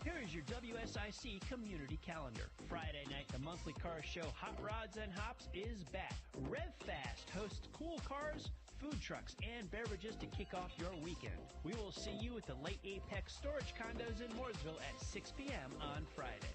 Here is your WSIC community calendar. Friday night, the monthly car show Hot Rods and Hops is back. RevFast hosts cool cars, food trucks, and beverages to kick off your weekend. We will see you at the Lake Apex Storage Condos in Mooresville at 6 p.m. on Friday.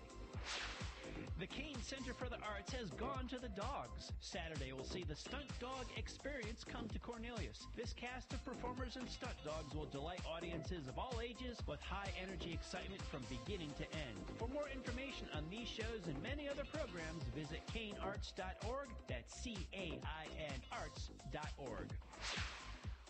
The Kane Center for the Arts has gone to the dogs. Saturday will see the Stunt Dog Experience come to Cornelius. This cast of performers and stunt dogs will delight audiences of all ages with high-energy excitement from beginning to end. For more information on these shows and many other programs, visit canearts.org. That's C-A-I-N arts.org.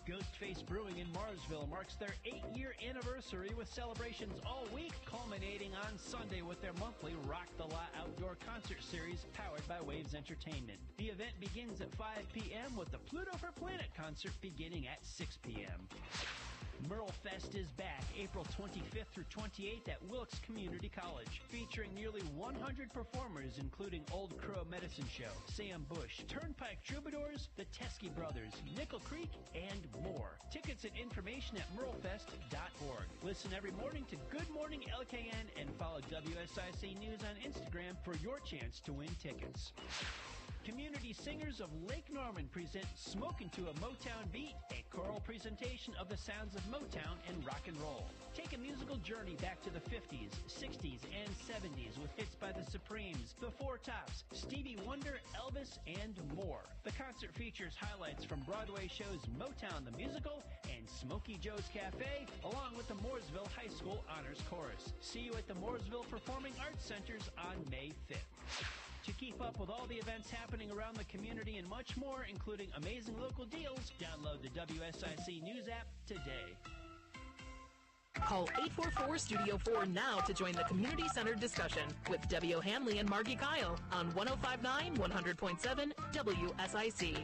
Ghostface Brewing in Marsville marks their 8-year anniversary with celebrations all week, culminating on Sunday with their monthly Rock the Lot outdoor concert series powered by Waves Entertainment. The event begins at 5 p.m. with the Pluto for Planet concert beginning at 6 p.m. Merlefest is back April 25th through 28th at Wilkes Community College, featuring nearly 100 performers including Old Crow Medicine Show, Sam Bush, Turnpike Troubadours, the Teskey Brothers, Nickel Creek, and more. Tickets and information at merlefest.org. Listen every morning to Good Morning LKN and follow WSIC News on Instagram for your chance to win tickets. Community Singers of Lake Norman present Smokin' to a Motown Beat, a choral presentation of the sounds of Motown and rock and roll. Take a musical journey back to the 50s, 60s, and 70s with hits by the Supremes, the Four Tops, Stevie Wonder, Elvis, and more. The concert features highlights from Broadway shows Motown the Musical and Smokey Joe's Cafe, along with the Mooresville High School Honors Chorus. See you at the Mooresville Performing Arts Centers on May 5th. To keep up with all the events happening around the community and much more, including amazing local deals, download the WSIC News app today.
Call 844-STUDIO-4 now to join the Community Center discussion with W. Hanley and Margi Kyle on 105.9, 100.7 WSIC.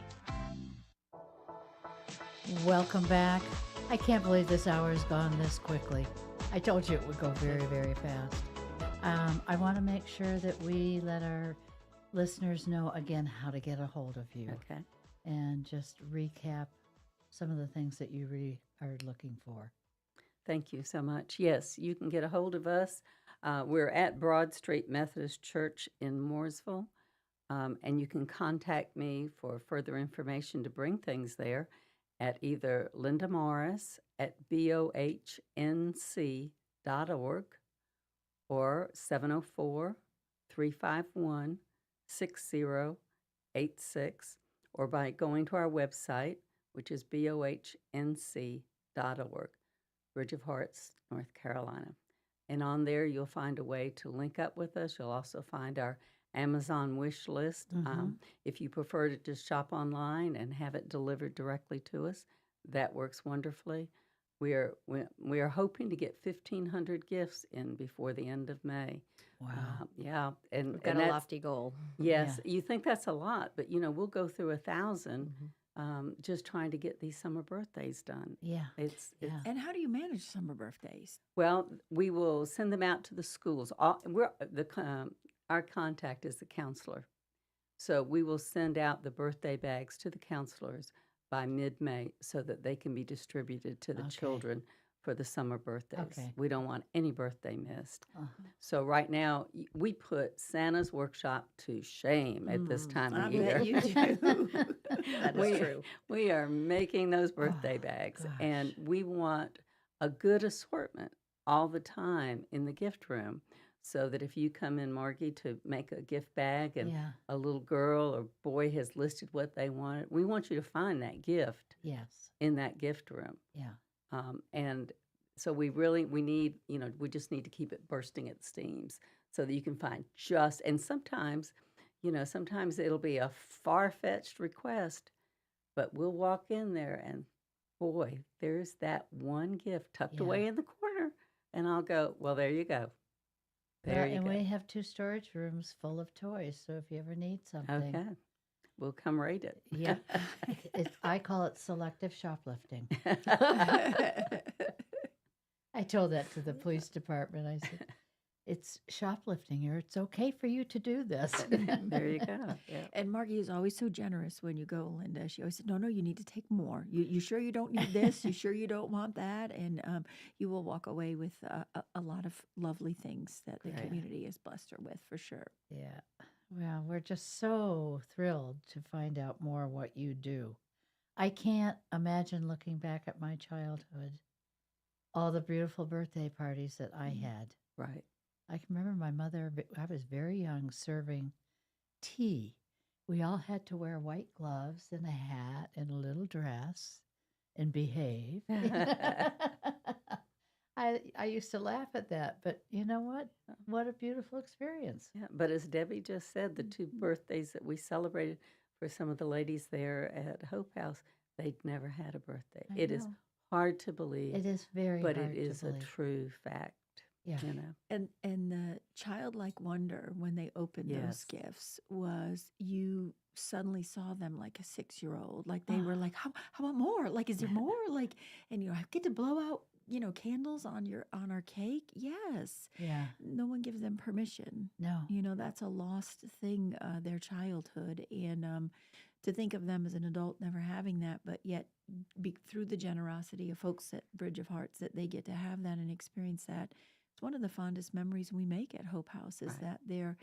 Welcome back. I can't believe this hour has gone this quickly. I told you it would go very, very fast. I want to make sure that we let our listeners know again how to get a hold of you.
Okay.
And just recap some of the things that you really are looking for.
Thank you so much. Yes, you can get a hold of us. We're at Broad Street Methodist Church in Mooresville, and you can contact me for further information to bring things there at either Linda Morris at bohnc.org or 704-351-6086, or by going to our website, which is bohnc.org, Bridge of Hearts, North Carolina. And on there, you'll find a way to link up with us. You'll also find our Amazon wish list. If you prefer to just shop online and have it delivered directly to us, that works wonderfully. We are hoping to get 1,500 gifts in before the end of May.
Wow.
Yeah.
We've got a lofty goal.
Yes. Yeah. You think that's a lot, but, we'll go through 1,000 just trying to get these summer birthdays done.
Yeah.
It's
And how do you manage summer birthdays?
Well, we will send them out to the schools. Our contact is the counselor. So we will send out the birthday bags to the counselors by mid-May so that they can be distributed to the children for the summer birthdays.
Okay.
We don't want any birthday missed. So right now, we put Santa's workshop to shame at this time of year.
I bet you do.
That is true.
We are making those birthday bags, and we want a good assortment all the time in the gift room, so that if you come in, Margie, to make a gift bag and
Yeah.
a little girl or boy has listed what they wanted, we want you to find that gift
Yes.
in that gift room.
Yeah.
And so we need, we just need to keep it bursting at the seams so that you can find and sometimes, sometimes it'll be a far-fetched request, but we'll walk in there and boy, there's that one gift tucked away in the corner. And I'll go, well, there you go. There you
and
go.
we have 2 storage rooms full of toys, so if you ever need something.
Okay. We'll come rate it.
Yeah. I call it selective shoplifting. I told that to the police department. I said, it's shoplifting here. It's okay for you to do this.
There you go. Yeah.
And Margie is always so generous when you go, Linda. She always said, no, you need to take more. You sure you don't need this? You sure you don't want that? And you will walk away with a lot of lovely things that the community has blessed her with, for sure.
Yeah. Well, we're just so thrilled to find out more what you do. I can't imagine looking back at my childhood, all the beautiful birthday parties that I had.
Right.
I can remember my mother, I was very young, serving tea. We all had to wear white gloves and a hat and a little dress and behave. I used to laugh at that, but you know what? What a beautiful experience.
Yeah, but as Debbie just said, the 2 birthdays that we celebrated for some of the ladies there at Hope House, they'd never had a birthday.
I
It is
know.
hard to believe.
It is very
but
hard
it
to
is a
believe.
true fact.
Yeah.
And the childlike wonder when they opened those gifts was you suddenly saw them like a 6-year-old. Like they were like, how about more? Like, is there more? Like, and I get to blow out, candles on our cake. Yes.
Yeah.
No one gives them permission.
No.
That's a lost thing, their childhood. And to think of them as an adult never having that, but yet through the generosity of folks at Bridge of Hearts that they get to have that and experience that. It's one of the fondest memories we make at Hope House is that they're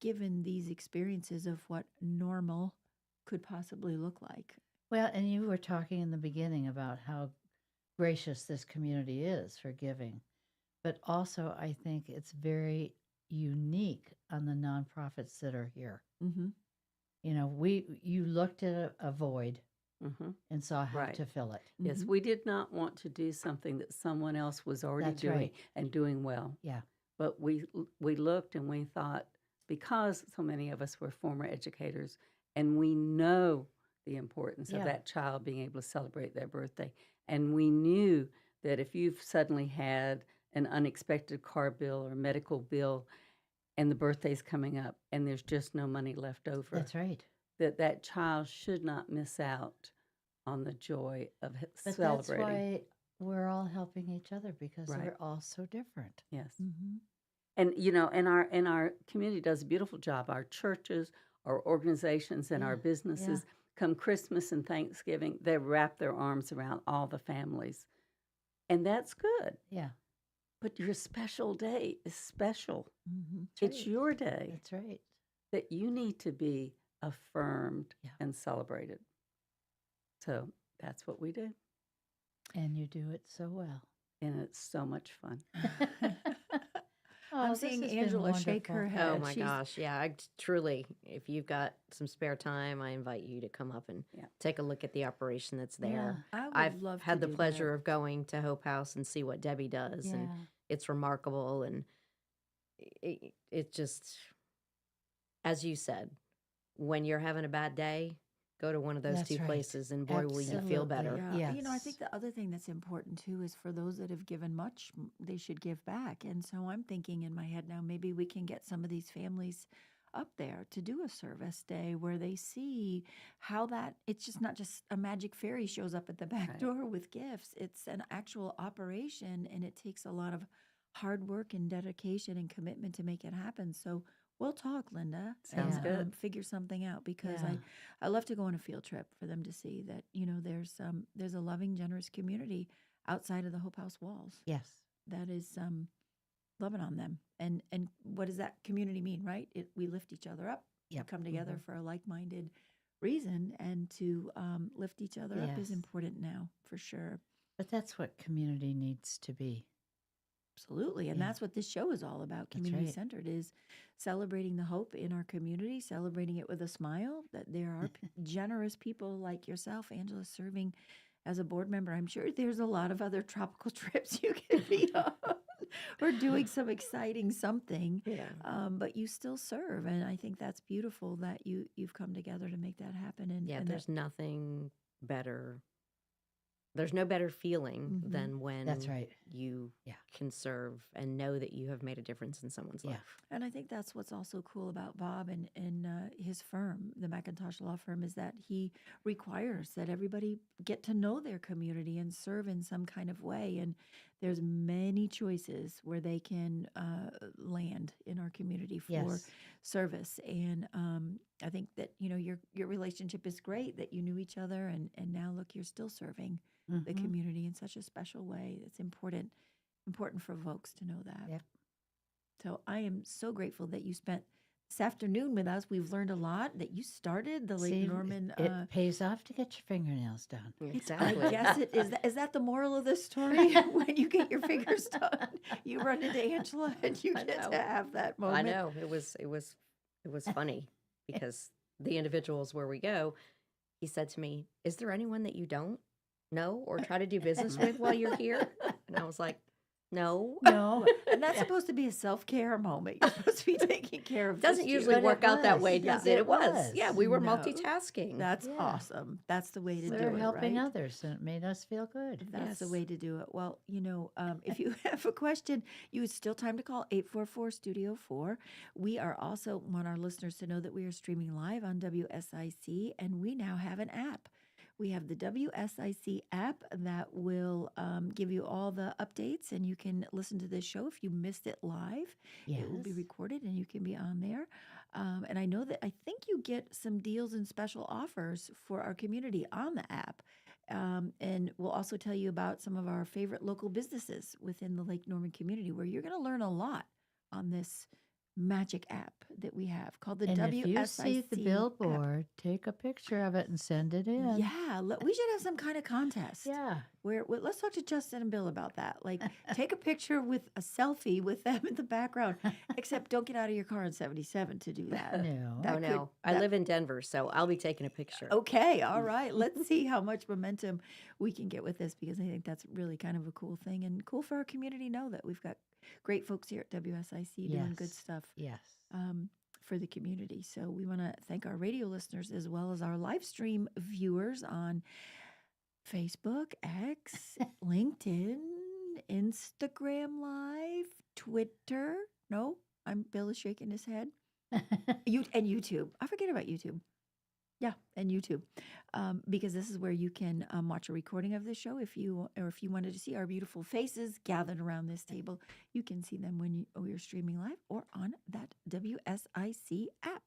given these experiences of what normal could possibly look like.
Well, and you were talking in the beginning about how gracious this community is for giving, but also I think it's very unique on the nonprofits that are here.
Mm-hmm.
You looked at a void and saw how
Right.
to fill it.
Yes, we did not want to do something that someone else was already
That's
doing
right.
and doing well.
Yeah.
But we looked and we thought, because so many of us were former educators and we know the importance of that child being able to celebrate their birthday. And we knew that if you've suddenly had an unexpected car bill or medical bill and the birthday's coming up and there's just no money left over.
That's right.
That child should not miss out on the joy of
But
celebrating.
that's why we're all helping each other because
Right.
we're all so different.
Yes.
Mm-hmm.
And and our community does a beautiful job. Our churches, our organizations, and our businesses, come Christmas and Thanksgiving, they wrap their arms around all the families. And that's good.
Yeah.
But your special day is special.
Mm-hmm.
It's your day.
That's right.
That you need to be affirmed and celebrated. So that's what we do.
And you do it so well.
And it's so much fun.
I'm
this
seeing
has been
Angela shake her
wonderful.
head.
Oh my gosh. Yeah, truly, if you've got some spare time, I invite you to come up and take a look at the operation that's there.
I would
I've
love
had
to
the
do
pleasure
that.
of going to Hope House and see what Debbie does, and
Yeah.
it's remarkable. And it just, as you said, when you're having a bad day, go to one of those
That's
two
right.
places, and boy, will you feel better.
Yeah. I
Yes.
think the other thing that's important too is for those that have given much, they should give back. And so I'm thinking in my head now, maybe we can get some of these families up there to do a service day where they see how that it's just not just a magic fairy shows up at the back door with gifts. It's an actual operation, and it takes a lot of hard work and dedication and commitment to make it happen. So we'll talk, Linda.
Sounds
and,
good.
Figure something out because
Yeah.
I love to go on a field trip for them to see that there's a loving, generous community outside of the Hope House walls.
Yes.
That is loving on them. And what does that community mean, right? We lift each other up. We
Yep.
come together
Mhm.
for a like-minded reason, and to lift each other up is
Yes.
important now, for sure.
But that's what community needs to be.
Absolutely. And
Yeah.
that's what this show is all about.
That's
Community
right.
centered is celebrating the hope in our community, celebrating it with a smile, that there are generous people like yourself, Angela, serving as a board member. I'm sure there's a lot of other tropical trips you could be on or doing some exciting something.
Yeah.
But you still serve. And I think that's beautiful that you've come together to make that happen. And,
Yeah,
and
there's nothing better. There's no better feeling
Mhm.
than when
That's right.
you
Yeah.
can serve and know that you have made a difference in someone's
Yeah.
life.
And I think that's what's also cool about Bob and his firm, the McIntosh Law Firm, is that he requires that everybody get to know their community and serve in some kind of way. And there's many choices where they can land in our community for
Yes.
service. And I think that your relationship is great, that you knew each other, and now look, you're still serving the
Mhm.
community in such a special way. It's important for folks to know that.
Yep.
So I am so grateful that you spent this afternoon with us. We've learned a lot, that you started the Lake
See,
Norman.
it pays off to get your fingernails done.
Exactly.
I guess it is. Is that the moral of the story? When you get your fingers done, you run into Angela and you
I
get to
know.
have that moment.
I know it was funny because the individuals where we go, he said to me, "Is there anyone that you don't know or try to do business with while you're here?" And I was like, "No."
No, and that's supposed to be a self-care moment. You're supposed to be taking care of.
Doesn't
this
usually
too.
work out that way,
Yeah.
does it? It was. Yeah, we were
No.
multitasking.
That's
Yeah.
awesome. That's the way to
We
do
were
it,
helping
right?
others, and it made us feel good.
That's the
Yes.
way to do it. Well, if you have a question, it's still time to call 844-STUDIO-4. We are also want our listeners to know that we are streaming live on WSIC, and we now have an app. We have the WSIC app that will give you all the updates, and you can listen to this show if you missed it live. It will be
Yes.
recorded, and you can be on there. And I know that I think you get some deals and special offers for our community on the app. And we'll also tell you about some of our favorite local businesses within the Lake Norman community, where you're going to learn a lot on this magic app that we have called the
And
WSIC
if you see the
app.
billboard, take a picture of it and send it in.
Yeah, we should have some kind of contest.
Yeah.
Where let's talk to Justin and Bill about that. Like, take a picture with a selfie with them in the background. Except, don't get out of your car in 77 to do that.
No.
That
Oh no, I live in Denver, so I'll be taking a picture.
Okay, all right. Let's see how much momentum we can get with this, because I think that's really kind of a cool thing, and cool for our community to know that we've got great folks here at WSIC doing good
Yes.
stuff
Yes.
for the community. So we want to thank our radio listeners as well as our live stream viewers on Facebook, X, LinkedIn, Instagram Live, Twitter. No, Bill is shaking his head. And YouTube. I forget about YouTube. Yeah, and YouTube, because this is where you can watch a recording of this show. If you wanted to see our beautiful faces gathered around this table, you can see them when you're streaming live or on that WSIC app.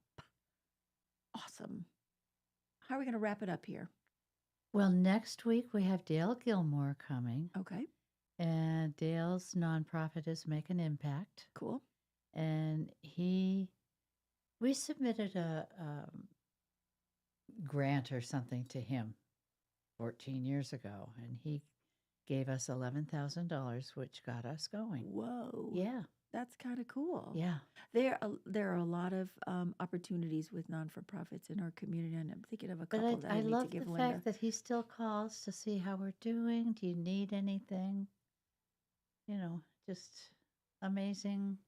Awesome. How are we going to wrap it up here?
Well, next week we have Dale Gilmore coming.
Okay.
And Dale's nonprofit is Make an Impact.
Cool.
And we submitted a grant or something to him 14 years ago, and he gave us $11,000, which got us going.
Whoa.
Yeah.
That's kind of cool.
Yeah.
There are a lot of opportunities with non-for-profits in our community, and I'm thinking of a
But
couple that
I
I need to
love
give
the
Linda.
fact that he still calls to see how we're doing. Do you need anything? Just amazing.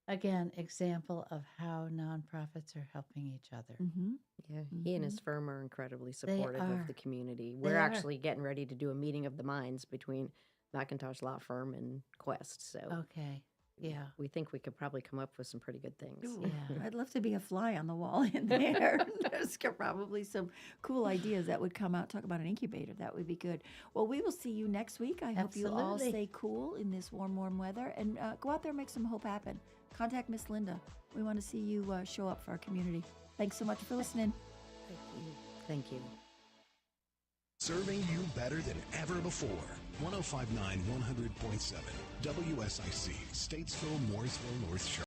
Again, example of how nonprofits are helping each other.
Mm-hmm.
Yeah, he and his firm are incredibly
They
supportive
are.
of the community.
They
We're
are.
actually getting ready to do a meeting of the minds between McIntosh Law Firm and Quest. So
Okay. Yeah.
we think we could probably come up with some pretty good things.
Ooh,
Yeah.
I'd love to be a fly on the wall in there. There's probably some cool ideas that would come out. Talk about an incubator. That would be good. Well, we will see you next week. I hope you all
Absolutely.
stay cool in this warm weather, and go out there and make some hope happen. Contact Miss Linda. We want to see you show up for our community. Thanks so much for listening.
Thank you.
Serving you better than ever before. 105.9, 100.7. WSIC, Statesville, Mooresville, North Shore.